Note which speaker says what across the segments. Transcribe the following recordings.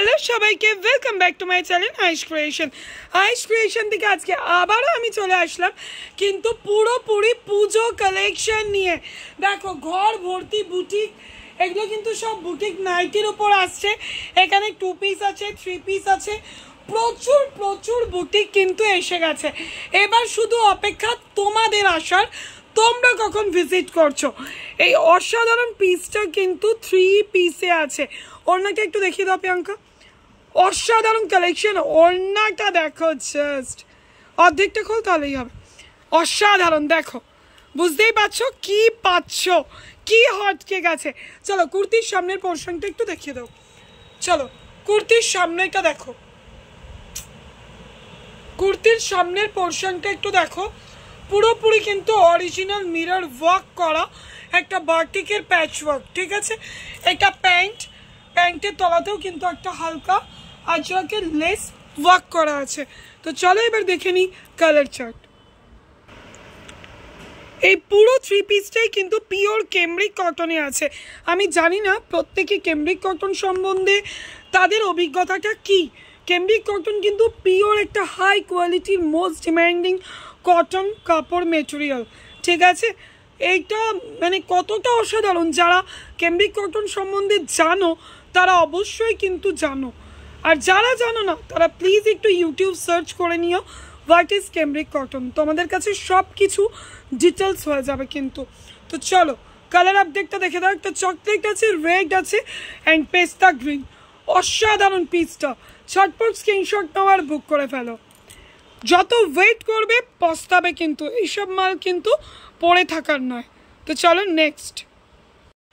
Speaker 1: Hello সবাইকে, welcome back to my channel ice creation থেকে আজকে আবারও আমি চলে আসলাম, কিন্তু পুরোপুরি পুজো কালেকশন নিয়ে। দেখো ঘর ভর্তি বুটিক, এগুলো কিন্তু সব বুটিক নাইটির উপর আসছে। এখানে 2 পিস আছে, 3 পিস আছে, প্রচুর প্রচুর বুটিক কিন্তু এসে গেছে। এবার শুধু অপেক্ষা তোমাদের আসার, তোমরা কখন ভিজিট করছো। এই অসাধারণ পিসটা কিন্তু 3 পিসে আছে। ওড়নাটা একটু দেখিয়ে দাও প্রিয়াঙ্কা, অসাধারণ কালেকশন। ওড়নাটা দেখো, জাস্ট অর্ধেকটা খোল তাহলেই হবে। অসাধারণ, দেখো বুঝতেই পারছো কি পাচ্ছ, কি হটকে গেছে। চলো কুর্তির সামনের পোর্শনটা একটু দেখিয়ে দাও। চলো কুর্তির সামনেটা দেখো, কুর্তির সামনের পোর্শনটা একটু দেখো। পুরোপুরি কিন্তু অরিজিনাল মিরর ওয়ার্ক করা একটা বাটিকের প্যাচ ওয়ার্ক, ঠিক আছে। এটা প্যান্টের তলাতেও কিন্তু একটা হালকা আজরাকের লেস ওয়ার্ক করা আছে। তো চলো এবার দেখে নিই কালার চার্ট। এই পুরো 3 পিসটাই কিন্তু পিওর কেমব্রিক কটনে আছে। আমি জানি না প্রত্যেকে কেমব্রিক কটন সম্বন্ধে তাদের অভিজ্ঞতাটা কি। কেমব্রিক কটন কিন্তু পিওর একটা হাই কোয়ালিটির মোস্ট ডিমান্ডিং কটন কাপড় মেটেরিয়াল, ঠিক আছে। এইটা মানে কতটা অসাধারণ, যারা কেমব্রিক কটন সম্বন্ধে জানো তারা অবশ্যই কিন্তু জানো, আর যারা জানো না তারা প্লিজ একটু ইউটিউব সার্চ করে নিও হোয়াট ইজ কেমব্রিক কটন, তোমাদের কাছে সব কিছু ডিটেলস হয়ে যাবে কিন্তু। তো চলো কালার আপডেটটা দেখে দাও। একটা চকলেট আছে, রেড আছে অ্যান্ড পেস্তা গ্রিন। অসাধারণ পিসটা, ঝটপট স্ক্রিনশট নাও আর বুক করে ফেলো। যত ওয়েট করবে পস্তাবে কিন্তু, এইসব মাল কিন্তু পরে থাকার নয়। তো চলো নেক্সট।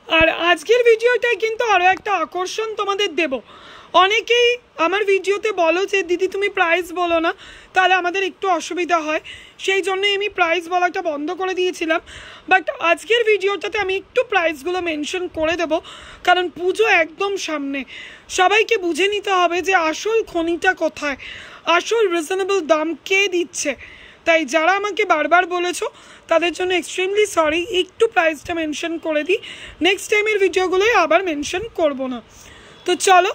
Speaker 1: আর আজকের ভিডিওটায় কিন্তু আরও একটা আকর্ষণ তোমাদের দেব। অনেকেই আমার ভিডিওতে বলো যে দিদি তুমি প্রাইস বলো না, তাহলে আমাদের একটু অসুবিধা হয়, সেই জন্যই আমি প্রাইস বলাটা বন্ধ করে দিয়েছিলাম। বাট আজকের ভিডিওটাতে আমি একটু প্রাইসগুলো মেনশন করে দেব, কারণ পুজো একদম সামনে। সবাইকে বুঝে নিতে হবে যে আসল খনিটা কোথায়, আসল রিজনেবল দাম কে দিচ্ছে। তাই যারা আমাকে বারবার বলেছো তাদের জন্য এক্সট্রিমলি সরি, একটু প্রাইসটা মেনশন করে দিই। নেক্সট টাইমের ভিডিওগুলোই আবার মেনশন করব না। তো চলো,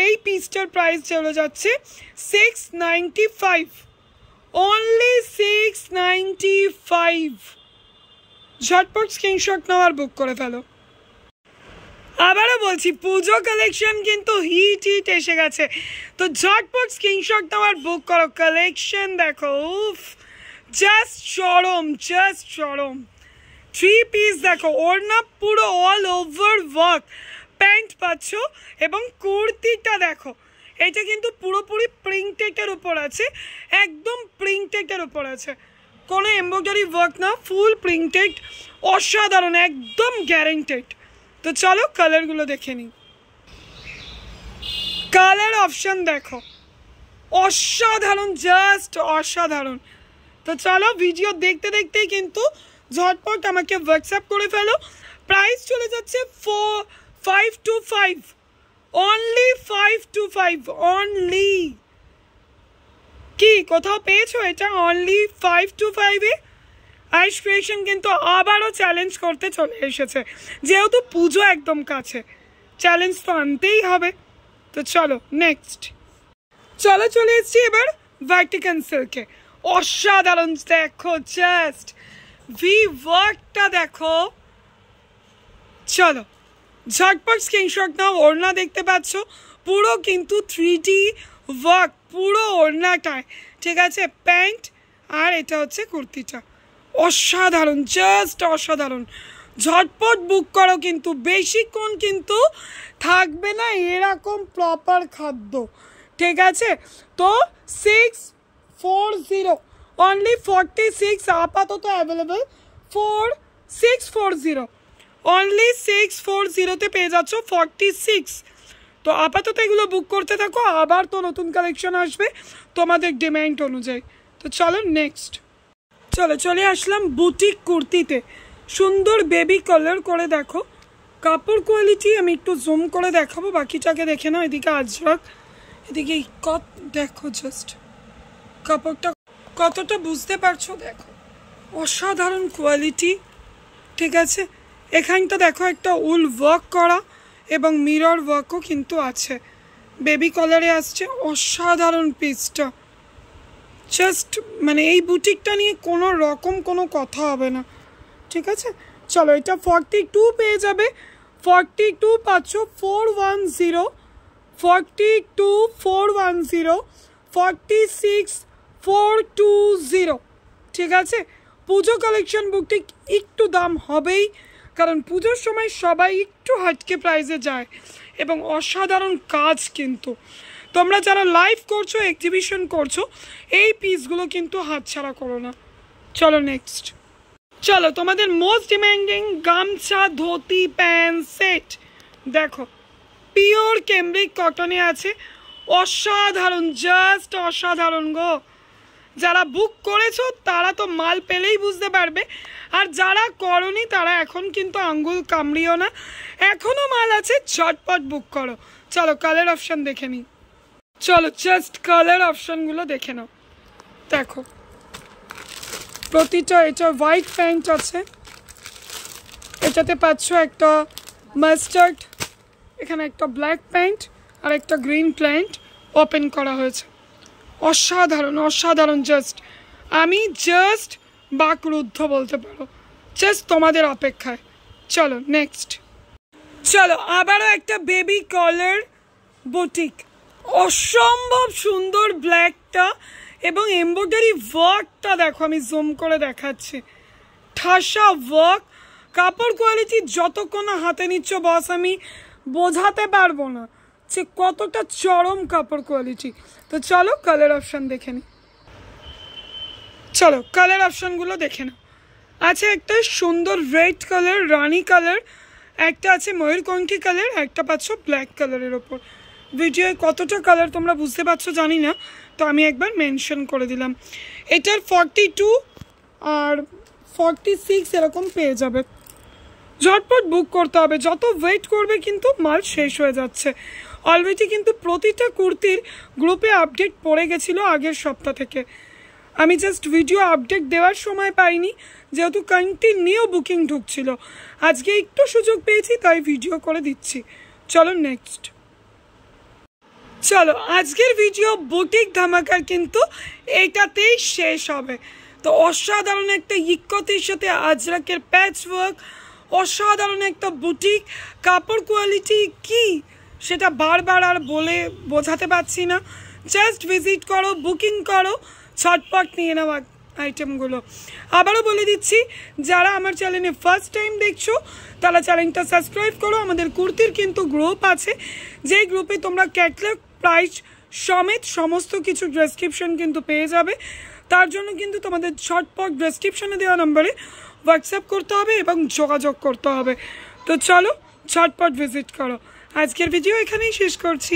Speaker 1: এই পিসটার প্রাইস চলে যাচ্ছে 695, অনলি 695। ঝটপট স্ক্রিনশট নাও আর বুক করে ফেলো। আবারও বলছি পুজো কালেকশন কিন্তু হিট এসে গেছে, তো ঝটপট স্ক্রিনশট নাও আর বুক করো। কালেকশন দেখো, উফ জাস্ট চরম। 3 পিস দেখো, ওড়না পুরো অল ওভার ওয়ার্ক, প্যান্ট পাচ্ছ এবং কুর্তিটা দেখো, এটা কিন্তু পুরোপুরি প্রিন্টেডের উপর আছে, একদম প্রিন্টেডের উপর আছে, কোনো এমব্রয়ডারি ওয়ার্ক না, ফুল প্রিন্টেড। অসাধারণ, একদম গ্যারেন্টেড। তো চলো কালারগুলো দেখে নিই। কালার অপশন দেখো, অসাধারণ, জাস্ট অসাধারণ। তো চলো ভিডিও দেখতে দেখতেই কিন্তু ঝটপট আমাকে হোয়াটসঅ্যাপ করে ফেলো। প্রাইস চলে যাচ্ছে 525, অনলি 525 অনলি। কি কোথাও পেয়েছো এটা? অনলি 525-এ আইস ক্রিয়েশন কিন্তু আবারও চ্যালেঞ্জ করতে চলে এসেছে, যেহেতু পুজো একদম কাছে, চ্যালেঞ্জ তো আনতেই হবে। তো চলো নেক্সট। চলে এসছি এবার ভার্টিকান সিল্কে। অসাধারণ দেখো, জাস্ট ভি ওয়ার্কটা দেখো। চলো ঝটপট স্ক্রিনশট নাও। ওড়না দেখতে পাচ্ছ পুরো কিন্তু 3D ওয়ার্ক পুরো ওড়নাটায়, ঠিক আছে। প্যান্ট আর এটা হচ্ছে কুর্তিটা। অসাধারণ, জাস্ট অসাধারণ। ঝটপট বুক করো, কিন্তু বেশিক্ষণ কিন্তু থাকবে না এরকম প্রপার খাদ্য, ঠিক আছে। তো 640, অনলি 46 আপাতত অ্যাভেলেবেল। 640, অনলি 640-তে পেয়ে যাচ্ছ 46। তো আপাতত এগুলো বুক করতে থাকো, আবার তো নতুন কালেকশন আসবে তোমাদের ডিমান্ড অনুযায়ী। তো চলো নেক্সট। চলে আসলাম বুটিক কুর্তিতে। সুন্দর বেবি কালার করে দেখো, কাপড় কোয়ালিটি আমি একটু জুম করে দেখাবো, বাকিটাকে দেখে নাও। এদিকে আজরাক, এদিকে কত দেখো, জাস্ট কাপড়টা কতটা বুঝতে পারছো দেখো, অসাধারণ কোয়ালিটি, ঠিক আছে। এখানটা দেখো একটা উল ওয়ার্ক করা, এবং মিরর ওয়ার্কও কিন্তু আছে, বেবি কলারে আসছে। অসাধারণ পিসটা, জাস্ট মানে এই বুটিকটা নিয়ে কোনো রকম কোনো কথা হবে না, ঠিক আছে। চলো এটা 42 পেয়ে যাবে, 42 পাচ্ছ 410, 42 410, 46 420, ঠিক আছে। পুজো কালেকশন বুটিক একটু দাম হবেই, কারণ পুজোর সময় সবাই একটু হাটকে প্রাইসে যায় এবং অসাধারণ কাজ। কিন্তু তোমরা যারা লাইভ করছো, এক্সিবিশন করছো, এই পিসগুলো কিন্তু হাতছাড়া করো না। চলো নেক্সট, চলো তোমাদের মোস্ট ডিমান্ডিং গামছা, ধুতি, প্যান্ট সেট দেখো, পিওর ক্যামব্রিক কটনে আছে। অসাধারণ, জাস্ট অসাধারণ গো। যারা বুক করেছো তারা তো মাল পেলেই বুঝতে পারবে, আর যারা করনি তারা এখন কিন্তু আঙ্গুল কামড়িও না, এখনো মাল আছে, ঝটপট বুক করো। চলো কালার অপশন দেখে নিই, চলো জাস্ট কালার অপশনগুলো দেখে নাও। দেখো প্রতিটা, এটা হোয়াইট প্যান্ট আছে, এটাতে পাচ্ছ একটা মাস্টার্ড, এখানে একটা ব্ল্যাক প্যান্ট আর একটা গ্রিন প্যান্ট ওপেন করা হয়েছে। অসাধারণ অসাধারণ, জাস্ট আমি জাস্ট বাকরুদ্ধ বলতে পারো, জাস্ট তোমাদের অপেক্ষায়। চলো নেক্সট, চলো আবারও একটা বেবি কলার বুটিক, অসম্ভব সুন্দর ব্ল্যাকটা এবং এমব্রয়ডারি ওয়ার্কটা দেখো, আমি জুম করে দেখাচ্ছি, ঠাসা ওয়ার্ক। কাপড় কোয়ালিটি যতক্ষণ না হাতে নিচ্ছ বস আমি বোঝাতে পারবো না যে কতটা চরম কাপড় কোয়ালিটি। তো চলো কালার অপশান দেখে নিই, চলো কালার অপশানগুলো দেখে নাও। আছে একটা সুন্দর রেড কালার, রানি কালার, একটা আছে ময়ূরকণ্ঠী কালার, একটা পাচ্ছ ব্ল্যাক কালারের ওপর। ভিডিওয়ে কতটা কালার তোমরা বুঝতে পারছো জানি না, তো আমি একবার মেনশন করে দিলাম। এটার 42 আর 46 এরকম পেয়ে যাবে, ঝটপট বুক করতে হবে, যত ওয়েট করবে কিন্তু মাল শেষ হয়ে যাচ্ছে। অলরেডি কিন্তু প্রতিটা কুর্তির গ্রুপে আপডেট পড়ে গেছিলো আগের সপ্তাহ থেকে, আমি জাস্ট ভিডিও আপডেট দেওয়ার সময় পাইনি, যেহেতু কন্টিনিউ বুকিং ঢুকছিল। আজকে একটু সুযোগ পেয়েছি তাই ভিডিও করে দিচ্ছি। চলো নেক্সট, চলো আজকের ভিডিও বুটিক ধামাকার কিন্তু এইটাতেই শেষ হবে। তো অসাধারণ একটা ইক্কতির সাথে আজরাকের প্যাচ ওয়ার্ক, অসাধারণ একটা বুটিক, কাপড় কোয়ালিটি কি সেটা বারবার আর বলে বোঝাতে পারছি না। জাস্ট ভিজিট করো, বুকিং করো, ছটপট নিয়ে নেওয়া আইটেমগুলো। আবারও বলে দিচ্ছি, যারা আমার চ্যানেলে ফার্স্ট টাইম দেখছো তারা চ্যানেলটা সাবস্ক্রাইব করো। আমাদের কুর্তির কিন্তু গ্রুপ আছে, যেই গ্রুপে তোমরা ক্যাটলগ প্রাইস সমেত সমস্ত কিছু ডেসক্রিপশন কিন্তু পেয়ে যাবে। তার জন্য কিন্তু তোমাদের ঝটপট ডেসক্রিপশনে দেওয়া নম্বরে হোয়াটসঅ্যাপ করতে হবে এবং যোগাযোগ করতে হবে। তো চলো ঝটপট ভিজিট করো। আজকের ভিডিও এখানেই শেষ করছি,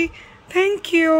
Speaker 1: থ্যাংক ইউ।